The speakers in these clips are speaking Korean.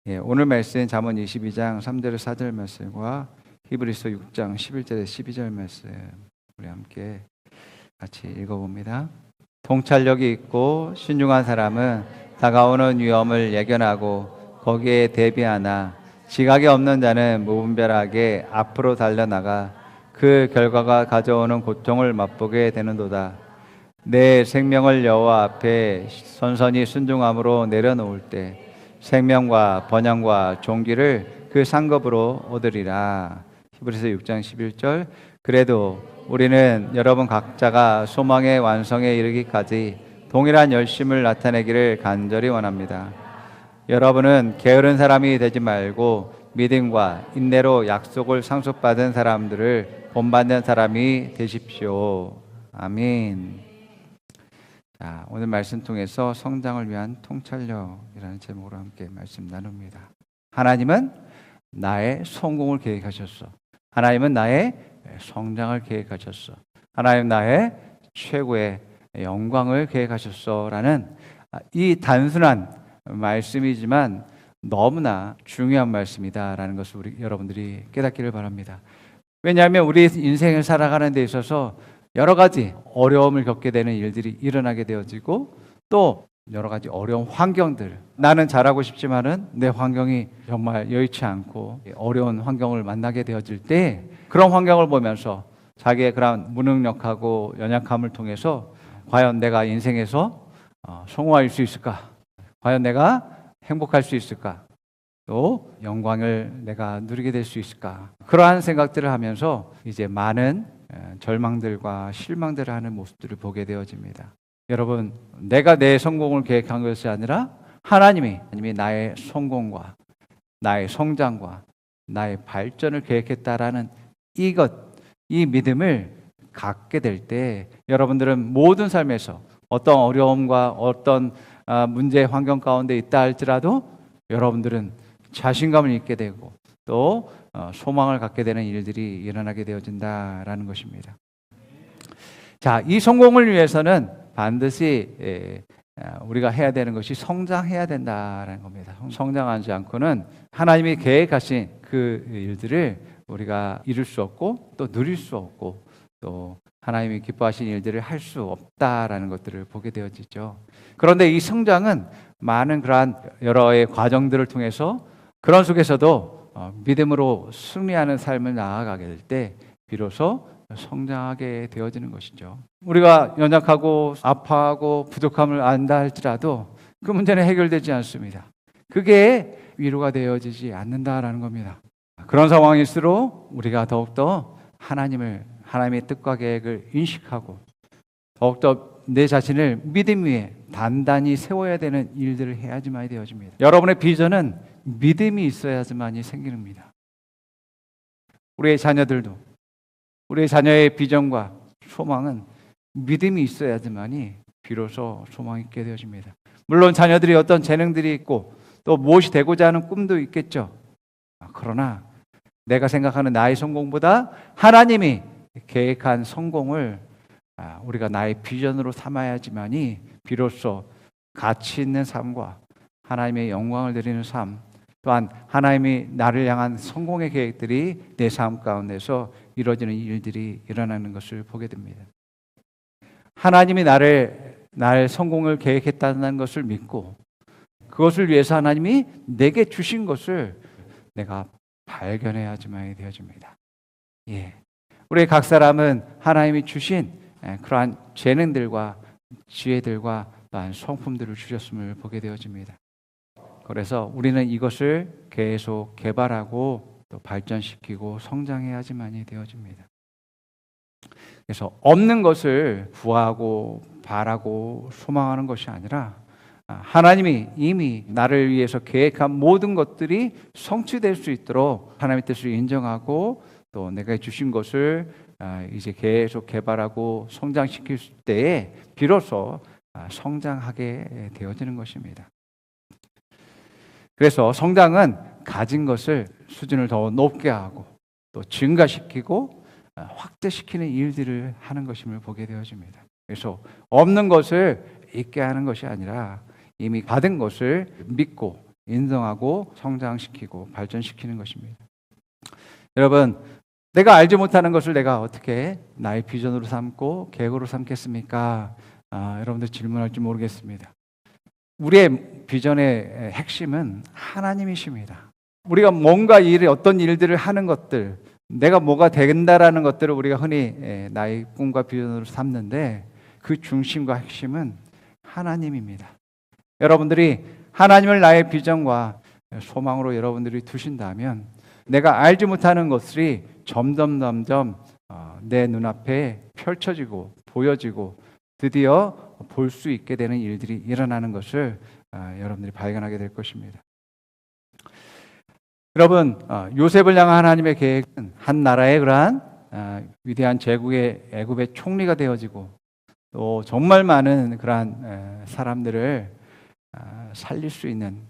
오늘 말씀 잠언 22장 3절에서 4절 말씀과 히브리서 6장 11절에서 12절 말씀 우리 함께 같이 읽어봅니다. 통찰력이 있고 신중한 사람은 다가오는 위험을 예견하고 거기에 대비하나 지각이 없는 자는 무분별하게 앞으로 달려나가 그 결과가 가져오는 고통을 맛보게 되는도다. 내 생명을 여호와 앞에 선선히 순종함으로 내려놓을 때 생명과 번영과 존귀를 그 상급으로 얻으리라. 히브리서 6장 11절. 그래도 우리는 여러분 각자가 소망의 완성에 이르기까지 동일한 열심을 나타내기를 간절히 원합니다. 여러분은 게으른 사람이 되지 말고 믿음과 인내로 약속을 상속받은 사람들을 본받는 사람이 되십시오. 아멘. 자, 오늘 말씀 통해서 성장을 위한 통찰력이라는 제목으로 함께 말씀 나눕니다. 하나님은 나의 성공을 계획하셨어. 하나님은 나의 성장을 계획하셨어. 하나님 나의 최고의 영광을 계획하셨어. 라는 이 단순한 말씀이지만 너무나 중요한 말씀이다라는 것을 여러분들이 깨닫기를 바랍니다. 왜냐하면 우리 인생을 살아가는 데 있어서 여러 가지 어려움을 겪게 되는 일들이 일어나게 되어지고 또 여러 가지 어려운 환경들, 나는 잘하고 싶지만은 내 환경이 정말 여의치 않고 어려운 환경을 만나게 되어질 때 그런 환경을 보면서 자기의 그런 무능력하고 연약함을 통해서 과연 내가 인생에서 성공할 수 있을까? 과연 내가 행복할 수 있을까? 또 영광을 내가 누리게 될 수 있을까? 그러한 생각들을 하면서 이제 많은 절망들과 실망들을 하는 모습들을 보게 되어집니다. 여러분, 내가 내 성공을 계획한 것이 아니라 하나님이 나의 성공과 나의 성장과 나의 발전을 계획했다라는 이 믿음을 갖게 될 때 여러분들은 모든 삶에서 어떤 어려움과 어떤 문제 환경 가운데 있다 할지라도 여러분들은 자신감을 잃게 되고 또 소망을 갖게 되는 일들이 일어나게 되어진다라는 것입니다. 자, 이 성공을 위해서는 반드시 우리가 해야 되는 것이 성장해야 된다라는 겁니다. 성장하지 않고는 하나님이 계획하신 그 일들을 우리가 이룰 수 없고 또 누릴 수 없고 또 하나님이 기뻐하신 일들을 할 수 없다라는 것들을 보게 되어지죠. 그런데 이 성장은 많은 그러한 여러의 과정들을 통해서 그런 속에서도 믿음으로 승리하는 삶을 나아가게 될 때 비로소 성장하게 되어지는 것이죠. 우리가 연약하고 아파하고 부족함을 안다 할지라도 그 문제는 해결되지 않습니다. 그게 위로가 되어지지 않는다라는 겁니다. 그런 상황일수록 우리가 더욱더 하나님의 뜻과 계획을 인식하고 더욱더 내 자신을 믿음 위에 단단히 세워야 되는 일들을 해야지만 되어집니다. 여러분의 비전은 믿음이 있어야지만이 생깁니다. 우리의 자녀들도 우리의 자녀의 비전과 소망은 믿음이 있어야지만이 비로소 소망이 있게 되어집니다. 물론 자녀들이 어떤 재능들이 있고 또 무엇이 되고자 하는 꿈도 있겠죠. 그러나 내가 생각하는 나의 성공보다 하나님이 계획한 성공을 우리가 나의 비전으로 삼아야지만이 비로소 가치 있는 삶과 하나님의 영광을 드리는 삶 또한 하나님이 나를 향한 성공의 계획들이 내 삶 가운데서 이루어지는 일들이 일어나는 것을 보게 됩니다. 하나님이 나의 성공을 계획했다는 것을 믿고 그것을 위해서 하나님이 내게 주신 것을 내가 발견해야지만 되어집니다. 우리 각 사람은 하나님이 주신 그러한 재능들과 지혜들과 또한 성품들을 주셨음을 보게 되어집니다. 그래서 우리는 이것을 계속 개발하고 또 발전시키고 성장해야지만이 되어집니다. 그래서 없는 것을 구하고 바라고 소망하는 것이 아니라 하나님이 이미 나를 위해서 계획한 모든 것들이 성취될 수 있도록 하나님의 뜻을 인정하고 또 내가 주신 것을 이제 계속 개발하고 성장시킬 때에 비로소 성장하게 되어지는 것입니다. 그래서 성장은 가진 것을 수준을 더 높게 하고 또 증가시키고 확대시키는 일들을 하는 것임을 보게 되어집니다. 그래서 없는 것을 잊게 하는 것이 아니라 이미 받은 것을 믿고 인정하고 성장시키고 발전시키는 것입니다. 여러분, 내가 알지 못하는 것을 내가 어떻게 나의 비전으로 삼고 계획으로 삼겠습니까? 여러분들 질문할지 모르겠습니다. 우리의 비전의 핵심은 하나님이십니다. 우리가 뭔가 어떤 일들을 하는 것들, 내가 뭐가 된다라는 것들을 우리가 흔히 나의 꿈과 비전으로 삼는데 그 중심과 핵심은 하나님입니다. 여러분들이 하나님을 나의 비전과 소망으로 여러분들이 두신다면 내가 알지 못하는 것들이 점점 내 눈앞에 펼쳐지고 보여지고 드디어 볼 수 있게 되는 일들이 일어나는 것을 여러분들이 발견하게 될 것입니다. 여러분, 요셉을 향한 하나님의 계획은 한 나라의 그러한 위대한 제국의 애굽의 총리가 되어지고 또 정말 많은 그러한 사람들을 살릴 수 있는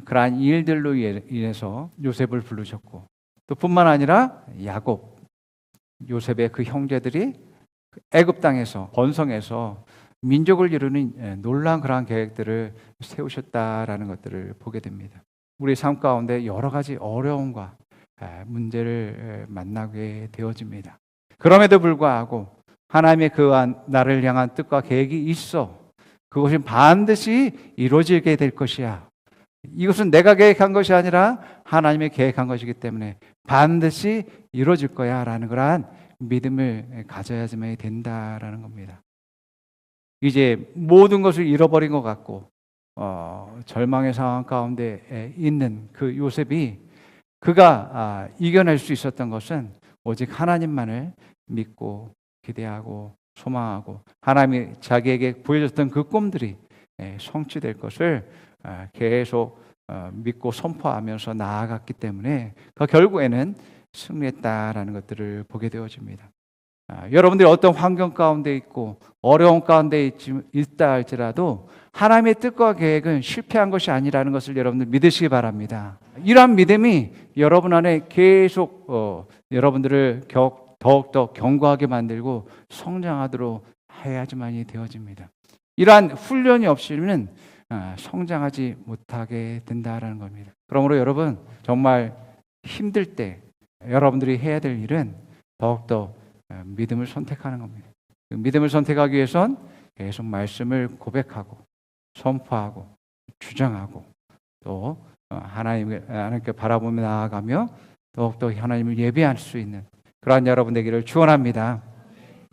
그러한 일들로 인해서 요셉을 부르셨고 또 뿐만 아니라 야곱, 요셉의 그 형제들이 애굽 땅에서 번성해서 민족을 이루는 놀라운 그러한 계획들을 세우셨다라는 것들을 보게 됩니다. 우리 삶 가운데 여러 가지 어려움과 문제를 만나게 되어집니다. 그럼에도 불구하고 하나님의 그한 나를 향한 뜻과 계획이 있어. 그것이 반드시 이루어지게 될 것이야. 이것은 내가 계획한 것이 아니라 하나님이 계획한 것이기 때문에 반드시 이루어질 거야 라는 그러한 믿음을 가져야지만 된다라는 겁니다. 이제 모든 것을 잃어버린 것 같고 절망의 상황 가운데 있는 그 요셉이 그가 이겨낼 수 있었던 것은 오직 하나님만을 믿고 기대하고 소망하고 하나님이 자기에게 보여줬던 그 꿈들이 성취될 것을 계속 믿고 선포하면서 나아갔기 때문에 그 결국에는 승리했다라는 것들을 보게 되어집니다. 여러분들이 어떤 환경 가운데 있고 어려운 가운데 있다 할지라도 하나님의 뜻과 계획은 실패한 것이 아니라는 것을 여러분들 믿으시기 바랍니다. 이러한 믿음이 여러분 안에 계속 여러분들을 더욱더 견고하게 만들고 성장하도록 해야지만이 되어집니다. 이러한 훈련이 없이는 성장하지 못하게 된다라는 겁니다. 그러므로 여러분 정말 힘들 때 여러분들이 해야 될 일은 더욱더 믿음을 선택하는 겁니다. 믿음을 선택하기 위해선 계속 말씀을 고백하고 선포하고 주장하고 또 하나님께 바라보며 나아가며 더욱더 하나님을 예배할 수 있는 그러한 여러분 되기를 축원합니다.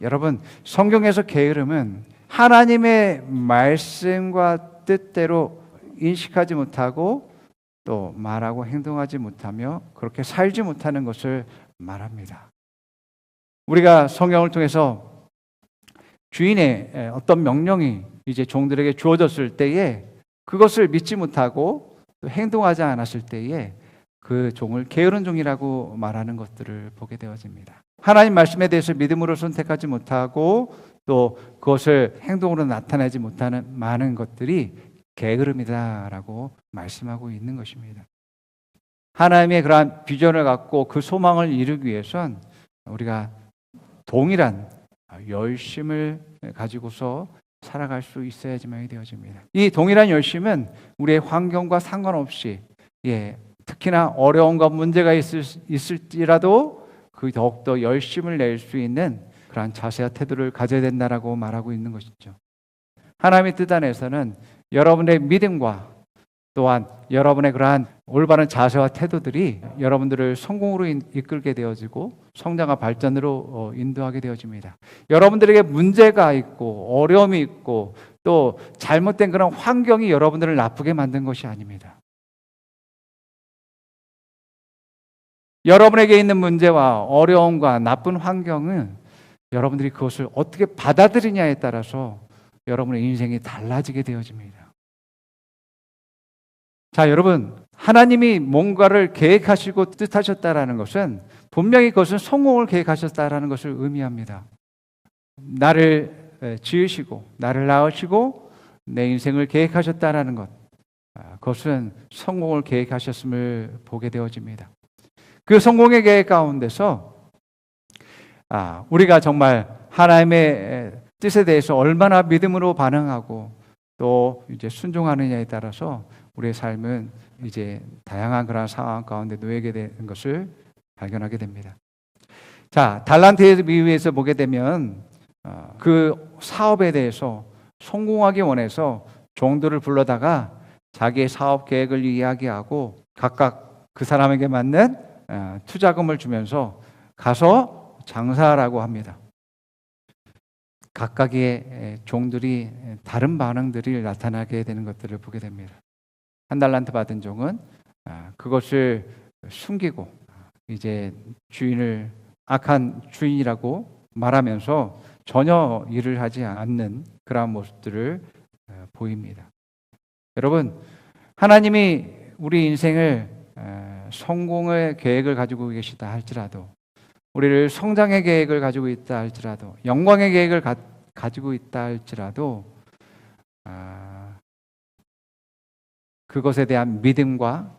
여러분, 성경에서 게으름은 하나님의 말씀과 뜻대로 인식하지 못하고 또 말하고 행동하지 못하며 그렇게 살지 못하는 것을 말합니다. 우리가 성경을 통해서 주인의 어떤 명령이 이제 종들에게 주어졌을 때에 그것을 믿지 못하고 또 행동하지 않았을 때에 그 종을 게으른 종이라고 말하는 것들을 보게 되어집니다. 하나님 말씀에 대해서 믿음으로 선택하지 못하고 또 그것을 행동으로 나타내지 못하는 많은 것들이 게으름이다라고 말씀하고 있는 것입니다. 하나님의 그러한 비전을 갖고 그 소망을 이루기 위해선 우리가 동일한 열심을 가지고서 살아갈 수 있어야지만 되어집니다. 이 동일한 열심은 우리의 환경과 상관없이 특히나 어려움과 문제가 있을지라도 그 더욱더 열심을 낼 수 있는 그러한 자세와 태도를 가져야 된다라고 말하고 있는 것이죠. 하나님의 뜻 안에서는 여러분의 믿음과 또한 여러분의 그러한 올바른 자세와 태도들이 여러분들을 성공으로 이끌게 되어지고 성장과 발전으로 인도하게 되어집니다. 여러분들에게 문제가 있고 어려움이 있고 또 잘못된 그런 환경이 여러분들을 나쁘게 만든 것이 아닙니다. 여러분에게 있는 문제와 어려움과 나쁜 환경은 여러분들이 그것을 어떻게 받아들이냐에 따라서 여러분의 인생이 달라지게 되어집니다. 자, 여러분, 하나님이 뭔가를 계획하시고 뜻하셨다라는 것은 분명히 그것은 성공을 계획하셨다라는 것을 의미합니다. 나를 지으시고 나를 낳으시고 내 인생을 계획하셨다라는 것, 그것은 성공을 계획하셨음을 보게 되어집니다. 그 성공의 계획 가운데서 우리가 정말 하나님의 뜻에 대해서 얼마나 믿음으로 반응하고 또 이제 순종하느냐에 따라서 우리의 삶은 이제 다양한 그런 상황 가운데 놓이게 되는 것을 발견하게 됩니다. 자, 달란트의 비유에서 보게 되면 그 사업에 대해서 성공하기 원해서 종들을 불러다가 자기의 사업 계획을 이야기하고 각각 그 사람에게 맞는 투자금을 주면서 가서 장사하라고 합니다. 각각의 종들이 다른 반응들이 나타나게 되는 것들을 보게 됩니다. 한 달란트 받은 종은 그것을 숨기고 이제 주인을 악한 주인이라고 말하면서 전혀 일을 하지 않는 그러한 모습들을 보입니다. 여러분, 하나님이 우리 인생을 성공의 계획을 가지고 계시다 할지라도, 우리를 성장의 계획을 가지고 있다 할지라도, 영광의 계획을 가지고 있다 할지라도 그것에 대한 믿음과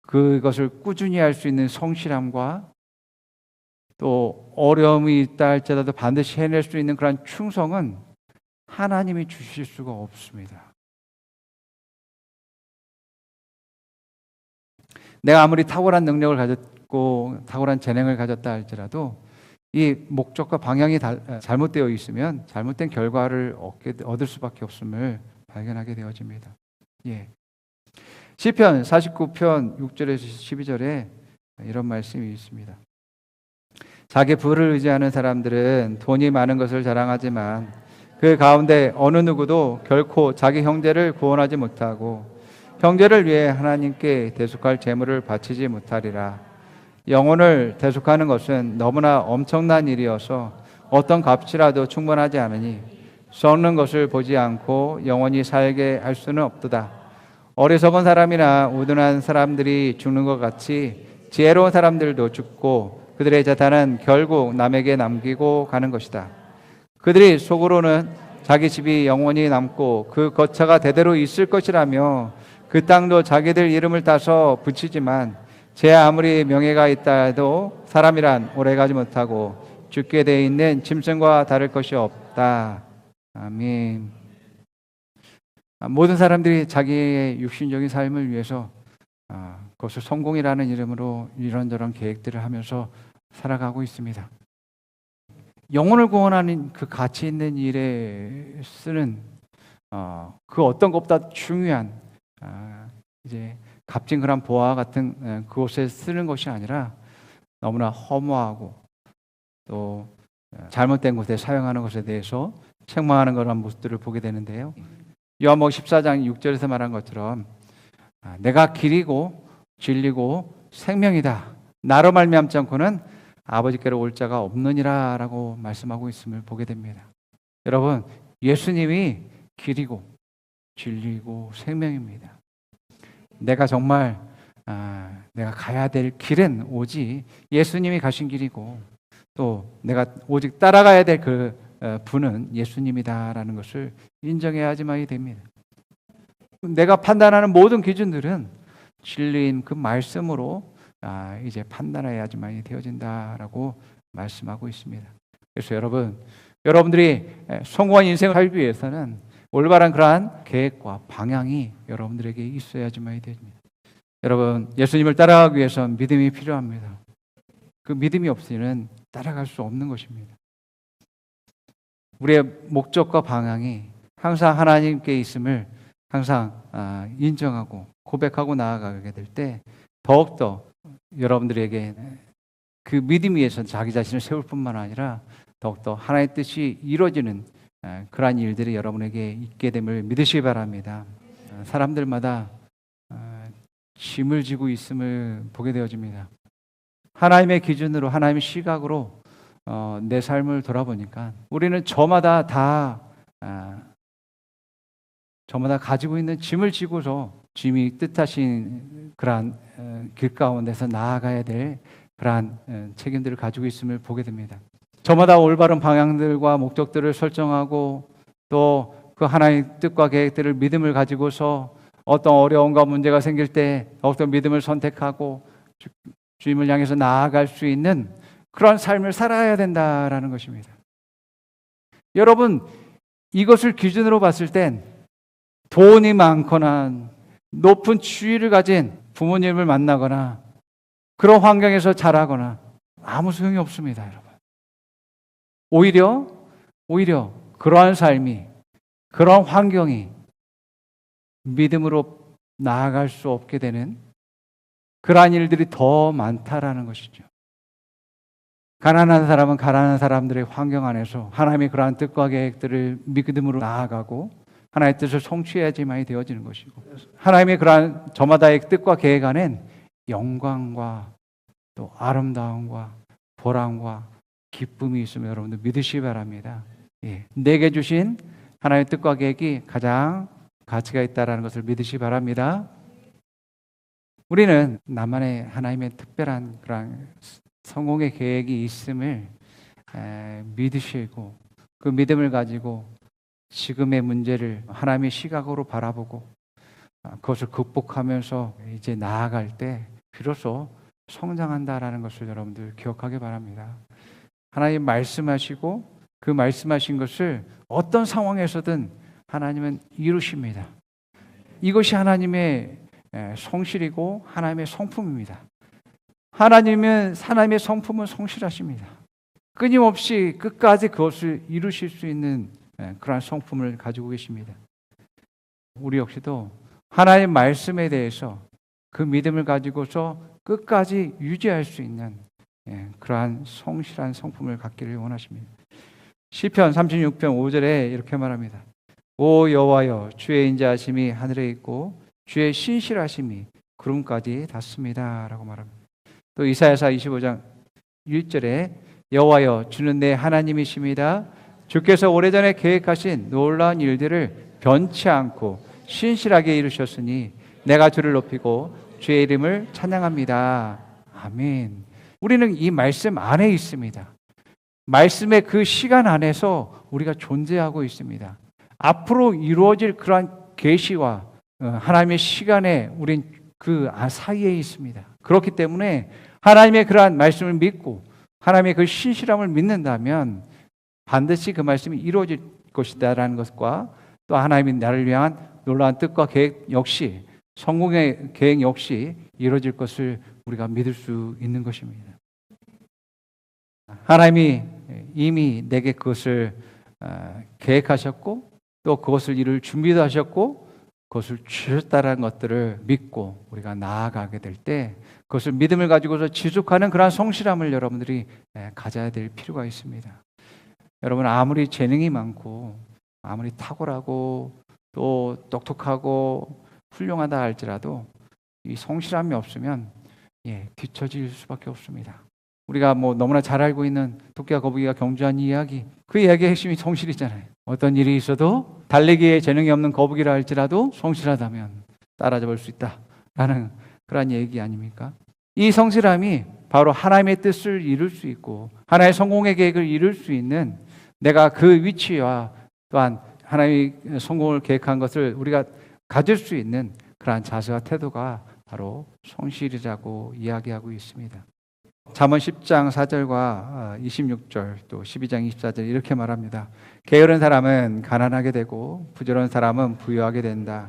그것을 꾸준히 할 수 있는 성실함과 또 어려움이 있다 할지라도 반드시 해낼 수 있는 그런 충성은 하나님이 주실 수가 없습니다. 내가 아무리 탁월한 능력을 가졌고 탁월한 재능을 가졌다 할지라도 이 목적과 방향이 잘못되어 있으면 잘못된 결과를 얻을 수밖에 없음을 발견하게 되어집니다. 예. 시편 49편 6절에서 12절에 이런 말씀이 있습니다. 자기 부를 의지하는 사람들은 돈이 많은 것을 자랑하지만 그 가운데 어느 누구도 결코 자기 형제를 구원하지 못하고 형제를 위해 하나님께 대속할 재물을 바치지 못하리라. 영혼을 대속하는 것은 너무나 엄청난 일이어서 어떤 값이라도 충분하지 않으니 썩는 것을 보지 않고 영원히 살게 할 수는 없도다. 어리석은 사람이나 우둔한 사람들이 죽는 것 같이 지혜로운 사람들도 죽고 그들의 재산은 결국 남에게 남기고 가는 것이다. 그들이 속으로는 자기 집이 영원히 남고 그 거처가 대대로 있을 것이라며 그 땅도 자기들 이름을 따서 붙이지만 제 아무리 명예가 있다 해도 사람이란 오래가지 못하고 죽게 돼 있는 짐승과 다를 것이 없다. 아멘. 모든 사람들이 자기의 육신적인 삶을 위해서 그것을 성공이라는 이름으로 이런저런 계획들을 하면서 살아가고 있습니다. 영혼을 구원하는 그 가치 있는 일에 쓰는 그 어떤 것보다 중요한 이제 값진 그런 보화 같은 그곳에 쓰는 것이 아니라 너무나 허무하고 또 잘못된 곳에 사용하는 것에 대해서 책망하는 그런 모습들을 보게 되는데요. 요한복음 14장 6절에서 말한 것처럼 내가 길이고 진리고 생명이다. 나로 말미암지 않고는 아버지께로 올 자가 없느니라 라고 말씀하고 있음을 보게 됩니다. 여러분, 예수님이 길이고 진리고 생명입니다. 내가 정말 내가 가야 될 길은 오직 예수님이 가신 길이고 또 내가 오직 따라가야 될 그 분은 예수님이다라는 것을 인정해야지만이 됩니다. 내가 판단하는 모든 기준들은 진리인 그 말씀으로 이제 판단해야지만이 되어진다라고 말씀하고 있습니다. 그래서 여러분들이 성공한 인생을 살기 위해서는 올바른 그러한 계획과 방향이 여러분들에게 있어야지만이 됩니다. 여러분, 예수님을 따라가기 위해서는 믿음이 필요합니다. 그 믿음이 없이는 따라갈 수 없는 것입니다. 우리의 목적과 방향이 항상 하나님께 있음을 항상 인정하고 고백하고 나아가게 될 때 더욱더 여러분들에게 그 믿음 위에서 자기 자신을 세울 뿐만 아니라 더욱더 하나님의 뜻이 이루어지는 그러한 일들이 여러분에게 있게 됨을 믿으시기 바랍니다. 사람들마다 짐을 지고 있음을 보게 되어집니다. 하나님의 기준으로 하나님의 시각으로 내 삶을 돌아보니까 우리는 저마다 가지고 있는 짐을 지고서 주님이 뜻하신 그러한 길 가운데서 나아가야 될 그러한 책임들을 가지고 있음을 보게 됩니다. 저마다 올바른 방향들과 목적들을 설정하고 또 그 하나님의 뜻과 계획들을 믿음을 가지고서 어떤 어려움과 문제가 생길 때 어떤 믿음을 선택하고 주님을 향해서 나아갈 수 있는 그런 삶을 살아야 된다라는 것입니다. 여러분, 이것을 기준으로 봤을 땐 돈이 많거나 높은 지위를 가진 부모님을 만나거나 그런 환경에서 자라거나 아무 소용이 없습니다, 여러분. 오히려 그러한 삶이, 그러한 환경이 믿음으로 나아갈 수 없게 되는 그러한 일들이 더 많다라는 것이죠. 가난한 사람은 가난한 사람들의 환경 안에서 하나님의 그러한 뜻과 계획들을 믿음으로 나아가고 하나님의 뜻을 성취해야지만이 되어지는 것이고, 하나님의 그러한 저마다의 뜻과 계획 안엔 영광과 또 아름다움과 보람과 기쁨이 있으면 여러분들 믿으시기 바랍니다. 내게 주신 하나님의 뜻과 계획이 가장 가치가 있다는 것을 믿으시기 바랍니다. 우리는 나만의 하나님의 특별한 그런 성공의 계획이 있음을 믿으시고 그 믿음을 가지고 지금의 문제를 하나님의 시각으로 바라보고 그것을 극복하면서 이제 나아갈 때 비로소 성장한다라는 것을 여러분들 기억하기 바랍니다. 하나님 말씀하시고 그 말씀하신 것을 어떤 상황에서든 하나님은 이루십니다. 이것이 하나님의 성실이고 하나님의 성품입니다. 하나님의 성품은 성실하십니다. 끊임없이 끝까지 그것을 이루실 수 있는 그러한 성품을 가지고 계십니다. 우리 역시도 하나님의 말씀에 대해서 그 믿음을 가지고서 끝까지 유지할 수 있는 그러한 성실한 성품을 갖기를 원하십니다. 시편 36편 5절에 이렇게 말합니다. 오 여호와여, 주의 인자하심이 하늘에 있고 주의 신실하심이 구름까지 닿습니다 라고 말합니다. 또 이사야서 25장 1절에 여호와여, 주는 내 하나님이십니다. 주께서 오래전에 계획하신 놀라운 일들을 변치 않고 신실하게 이루셨으니 내가 주를 높이고 주의 이름을 찬양합니다. 아멘. 우리는 이 말씀 안에 있습니다. 말씀의 그 시간 안에서 우리가 존재하고 있습니다. 앞으로 이루어질 그러한 계시와 하나님의 시간에 우린 그 사이에 있습니다. 그렇기 때문에 하나님의 그러한 말씀을 믿고 하나님의 그 신실함을 믿는다면 반드시 그 말씀이 이루어질 것이다라는 것과 또 하나님이 나를 위한 놀라운 뜻과 계획 역시, 성공의 계획 역시 이루어질 것을 우리가 믿을 수 있는 것입니다. 하나님이 이미 내게 그것을 계획하셨고 또 그것을 이룰 준비도 하셨고 그것을 주셨다는 것들을 믿고 우리가 나아가게 될 때 그것을 믿음을 가지고서 지속하는 그러한 성실함을 여러분들이 가져야 될 필요가 있습니다. 여러분, 아무리 재능이 많고 아무리 탁월하고 또 똑똑하고 훌륭하다 할지라도 이 성실함이 없으면 뒤처질 수밖에 없습니다. 우리가 너무나 잘 알고 있는 토끼와 거북이가 경주한 이야기, 그 이야기의 핵심이 성실이잖아요. 어떤 일이 있어도 달리기에 재능이 없는 거북이라 할지라도 성실하다면 따라잡을 수 있다라는 그런 얘기 아닙니까? 이 성실함이 바로 하나님의 뜻을 이룰 수 있고 하나님의 성공의 계획을 이룰 수 있는, 내가 그 위치와 또한 하나님의 성공을 계획한 것을 우리가 가질 수 있는 그러한 자세와 태도가 바로 성실이라고 이야기하고 있습니다. 잠언 10장 4절과 26절 또 12장 24절 이렇게 말합니다. 게으른 사람은 가난하게 되고 부지런한 사람은 부유하게 된다.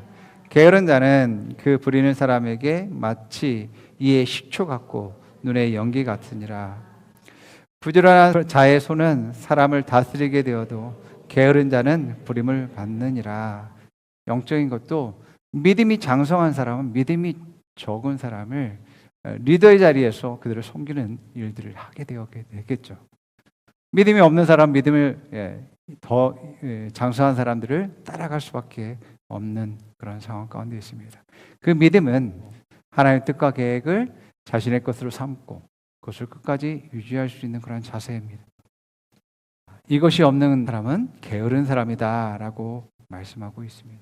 게으른 자는 그 부리는 사람에게 마치 이의 식초 같고 눈의 연기 같으니라. 부지런한 자의 손은 사람을 다스리게 되어도 게으른 자는 부림을 받느니라. 영적인 것도 믿음이 장성한 사람은 믿음이 적은 사람을 리더의 자리에서 그들을 섬기는 일들을 하게 되겠죠. 믿음이 없는 사람, 믿음을 더 장성한 사람들을 따라갈 수밖에 없는 그런 상황 가운데 있습니다. 그 믿음은 하나님의 뜻과 계획을 자신의 것으로 삼고 그것을 끝까지 유지할 수 있는 그런 자세입니다. 이것이 없는 사람은 게으른 사람이다라고 말씀하고 있습니다.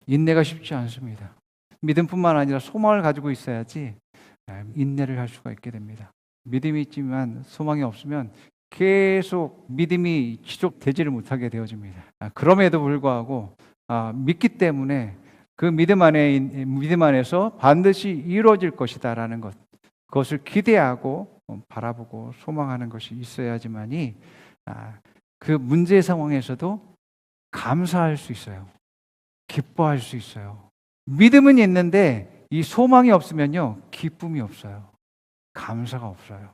인내가 쉽지 않습니다. 믿음뿐만 아니라 소망을 가지고 있어야지 인내를 할 수가 있게 됩니다. 믿음이 있지만 소망이 없으면 계속 믿음이 지속되지를 못하게 되어집니다. 그럼에도 불구하고 믿기 때문에 그 믿음 안에서 반드시 이루어질 것이다라는 것, 그것을 기대하고 바라보고 소망하는 것이 있어야지만이 그 문제 상황에서도 감사할 수 있어요. 기뻐할 수 있어요. 믿음은 있는데 이 소망이 없으면요, 기쁨이 없어요. 감사가 없어요.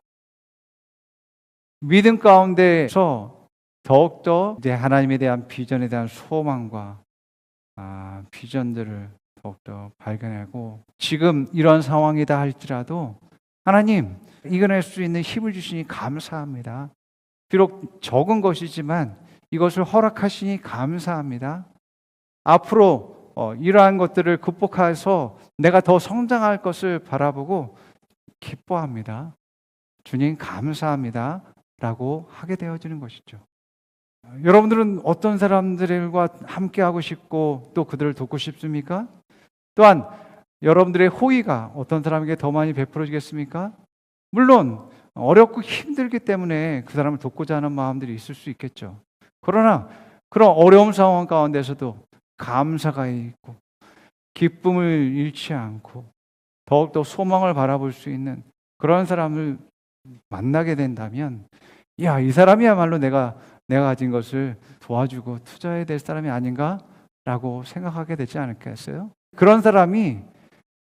믿음 가운데서 더욱더 이제 하나님에 대한 비전에 대한 소망과 비전들을 더욱더 발견하고, 지금 이런 상황이다 할지라도 하나님 이겨낼 수 있는 힘을 주시니 감사합니다. 비록 적은 것이지만 이것을 허락하시니 감사합니다. 앞으로 이러한 것들을 극복해서 내가 더 성장할 것을 바라보고 기뻐합니다. 주님 감사합니다 라고 하게 되어지는 것이죠. 여러분들은 어떤 사람들과 함께하고 싶고 또 그들을 돕고 싶습니까? 또한 여러분들의 호의가 어떤 사람에게 더 많이 베풀어지겠습니까? 물론 어렵고 힘들기 때문에 그 사람을 돕고자 하는 마음들이 있을 수 있겠죠. 그러나 그런 어려운 상황 가운데서도 감사가 있고 기쁨을 잃지 않고 더욱더 소망을 바라볼 수 있는 그런 사람을 만나게 된다면, 야, 이 사람이야말로 내가 가진 것을 도와주고 투자해야 될 사람이 아닌가라고 생각하게 되지 않을까요? 그런 사람이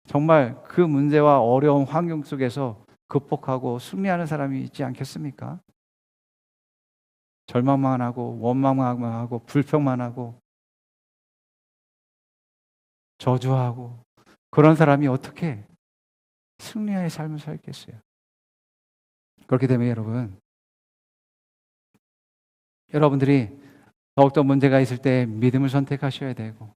정말 그 문제와 어려운 환경 속에서 극복하고 승리하는 사람이 있지 않겠습니까? 절망만 하고 원망만 하고 불평만 하고 저주하고 그런 사람이 어떻게 승리의 삶을 살겠어요? 그렇기 때문에 여러분들이 더욱더 문제가 있을 때 믿음을 선택하셔야 되고,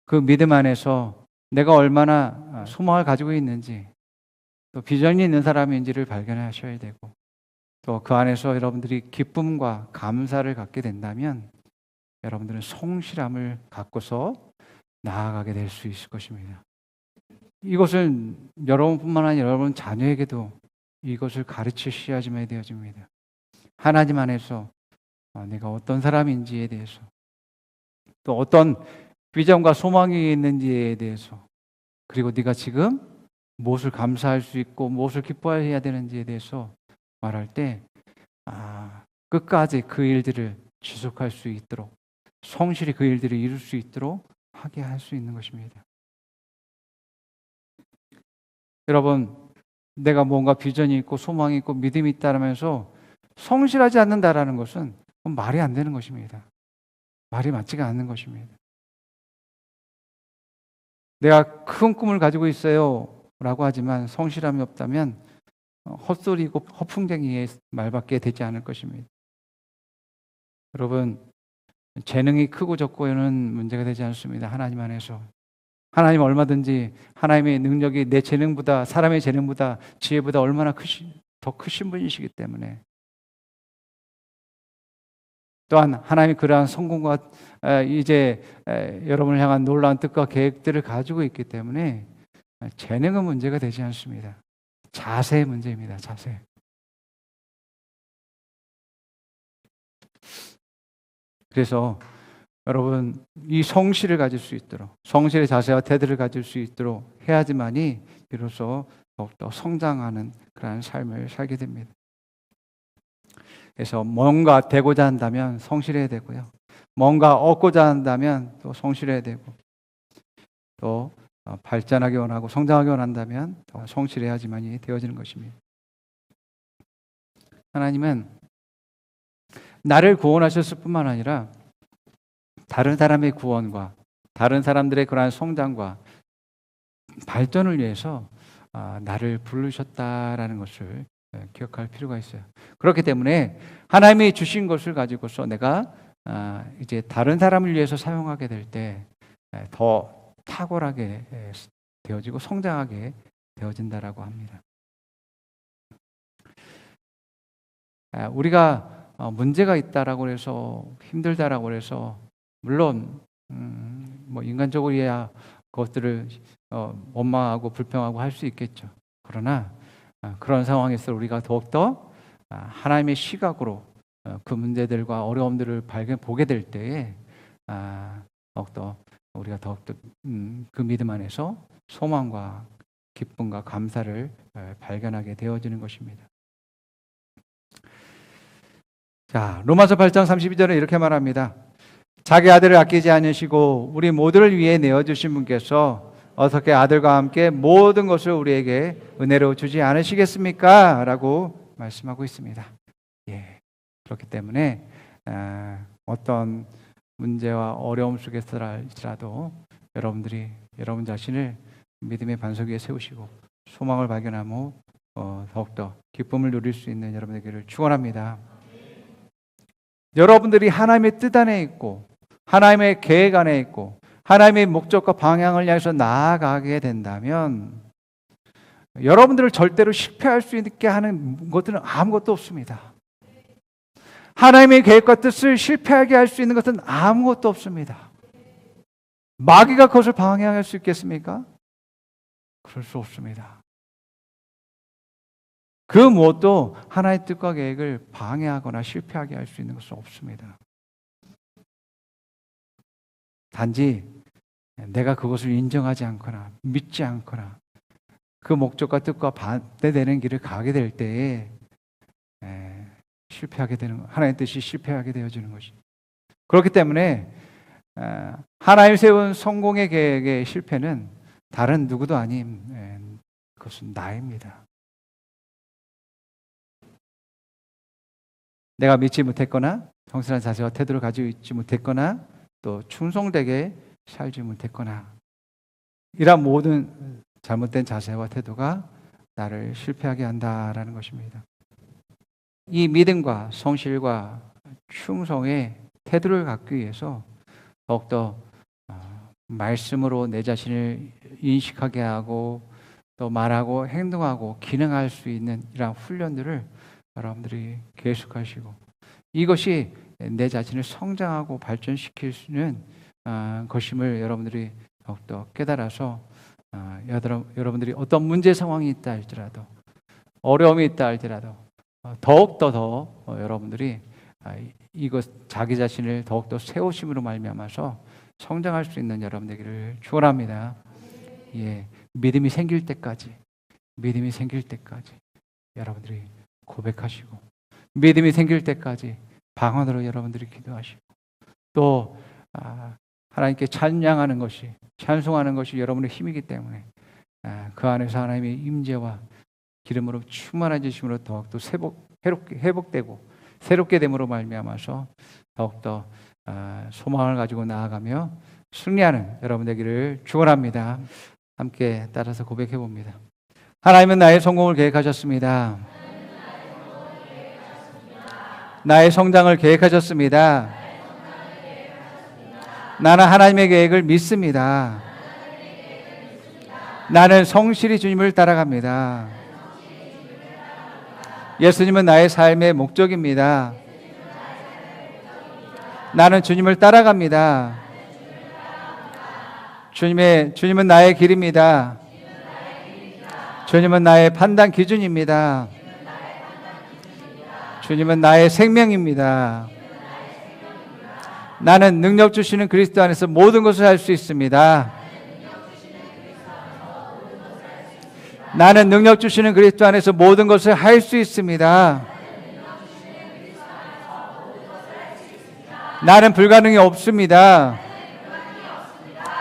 그 믿음 안에서 내가 얼마나 소망을 가지고 있는지, 또 비전이 있는 사람인지를 발견하셔야 되고, 또 그 안에서 여러분들이 기쁨과 감사를 갖게 된다면 여러분들은 성실함을 갖고서 나아가게 될 수 있을 것입니다. 이것은 여러분뿐만 아니라 여러분 자녀에게도 이것을 가르치셔야지만 되어집니다. 하나님 안에서 내가 어떤 사람인지에 대해서, 또 어떤 비전과 소망이 있는지에 대해서, 그리고 네가 지금 무엇을 감사할 수 있고 무엇을 기뻐해야 되는지에 대해서 말할 때 끝까지 그 일들을 지속할 수 있도록, 성실히 그 일들을 이룰 수 있도록 하게 할 수 있는 것입니다. 여러분, 내가 뭔가 비전이 있고 소망이 있고 믿음이 있다면서 성실하지 않는다라는 것은 말이 안 되는 것입니다. 말이 맞지가 않는 것입니다. 내가 큰 꿈을 가지고 있어요 라고 하지만 성실함이 없다면 헛소리고 허풍쟁이의 말밖에 되지 않을 것입니다. 여러분, 재능이 크고 적고는 문제가 되지 않습니다. 하나님 안에서 하나님 얼마든지 하나님의 능력이 내 재능보다, 사람의 재능보다, 지혜보다 얼마나 더 크신 분이시기 때문에, 또한 하나님이 그러한 성공과 이제 여러분을 향한 놀라운 뜻과 계획들을 가지고 있기 때문에 재능은 문제가 되지 않습니다. 자세의 문제입니다. 자세. 그래서 여러분, 이 성실을 가질 수 있도록, 성실의 자세와 태도를 가질 수 있도록 해야지만이 비로소 더욱더 성장하는 그러한 삶을 살게 됩니다. 그래서 뭔가 되고자 한다면 성실해야 되고요. 뭔가 얻고자 한다면 또 성실해야 되고, 또 발전하기 원하고 성장하기 원한다면 더 성실해야지만이 되어지는 것입니다. 하나님은 나를 구원하셨을 뿐만 아니라 다른 사람의 구원과 다른 사람들의 그러한 성장과 발전을 위해서 나를 부르셨다라는 것을 기억할 필요가 있어요. 그렇기 때문에 하나님이 주신 것을 가지고서 내가 이제 다른 사람을 위해서 사용하게 될 때 더 탁월하게 되어지고 성장하게 되어진다라고 합니다. 우리가 문제가 있다라고 해서 힘들다라고 해서 물론 뭐 인간적으로야 그것들을 원망하고 불평하고 할 수 있겠죠. 그러나 그런 상황에서 우리가 더욱더 하나님의 시각으로 그 문제들과 어려움들을 보게 될 때에 더욱더 우리가 더욱더 그 믿음 안에서 소망과 기쁨과 감사를 발견하게 되어지는 것입니다. 자, 로마서 8장 32절에 이렇게 말합니다. 자기 아들을 아끼지 않으시고 우리 모두를 위해 내어주신 분께서 어떻게 아들과 함께 모든 것을 우리에게 은혜로 주지 않으시겠습니까? 라고 말씀하고 있습니다. 예, 그렇기 때문에 어떤 문제와 어려움 속에서라도 여러분들이 여러분 자신을 믿음의 반석 위에 세우시고 소망을 발견하며 더욱더 기쁨을 누릴 수 있는 여러분에게를 축원합니다. 여러분들이 하나님의 뜻 안에 있고 하나님의 계획 안에 있고 하나님의 목적과 방향을 향해서 나아가게 된다면 여러분들을 절대로 실패할 수 있게 하는 것들은 아무것도 없습니다. 하나님의 계획과 뜻을 실패하게 할 수 있는 것은 아무것도 없습니다. 마귀가 그것을 방해할 수 있겠습니까? 그럴 수 없습니다. 그 무엇도 하나님의 뜻과 계획을 방해하거나 실패하게 할 수 있는 것은 없습니다. 단지 내가 그것을 인정하지 않거나 믿지 않거나 그 목적과 뜻과 반대되는 길을 가게 될 때에 실패하게 되는, 하나님의 뜻이 실패하게 되어지는 것입니다. 그렇기 때문에 하나님 세운 성공의 계획의 실패는 다른 누구도 아닌 그것은 나입니다. 내가 믿지 못했거나 성실한 자세와 태도를 가지고 있지 못했거나 또 충성되게 살지 못했거나 이러한 모든 잘못된 자세와 태도가 나를 실패하게 한다라는 것입니다. 이 믿음과 성실과 충성의 태도를 갖기 위해서 더욱더 말씀으로 내 자신을 인식하게 하고 또 말하고 행동하고 기능할 수 있는 이러한 훈련들을 여러분들이 계속하시고 이것이 내 자신을 성장하고 발전시킬 수 있는 것임을 여러분들이 더욱더 깨달아서 여러분들이 어떤 문제 상황이 있다 할지라도 어려움이 있다 할지라도 더욱더 여러분들이 이것 자기 자신을 더욱더 세우심으로 말미암아서 성장할 수 있는 여러분들에게를 축원합니다. 예, 믿음이 생길 때까지 여러분들이 고백하시고 믿음이 생길 때까지 방언으로 여러분들이 기도하시고 또 하나님께 찬양하는 것이 찬송하는 것이 여러분의 힘이기 때문에 그 안에서 하나님의 임재와 기름으로 충만해지심으로 더욱더 회복되고 새롭게 됨으로 말미암아서 더욱더 소망을 가지고 나아가며 승리하는 여러분 되기를 축원합니다. 함께 따라서 고백해 봅니다. 하나님은 나의 성공을 계획하셨습니다. 나의 성장을 계획하셨습니다. 나는 하나님의 계획을 믿습니다. 나는 성실히 주님을 따라갑니다. 예수님은 나의 삶의 목적입니다. 나는 주님을 따라갑니다. 주님은 나의 길입니다. 주님은 나의 판단 기준입니다. 주님은 나의 생명입니다. 나는 능력 주시는 그리스도 안에서 모든 것을 할 수 있습니다. 나는 능력 주시는 그리스도 안에서 모든 것을 할 수 있습니다. 나는 불가능이 없습니다.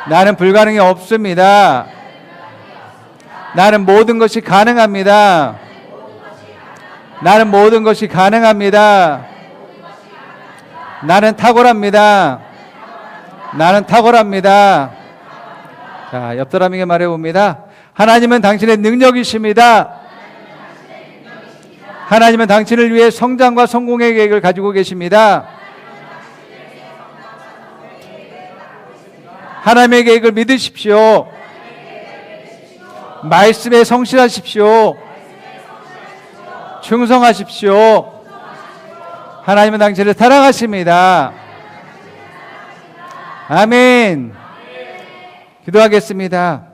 나는 불가능이 없습니다. 나는 모든 것이 가능합니다. 나는 모든 것이 가능합니다. 나는 탁월합니다. 나는 탁월합니다. 자, 옆 사람에게 말해봅니다. 하나님은 당신의 능력이십니다. 하나님은 당신을 위해 성장과 성공의 계획을 가지고 계십니다. 하나님의 계획을 믿으십시오. 말씀에 성실하십시오. 충성하십시오. 하나님은 당신을 사랑하십니다. 아멘. 기도하겠습니다.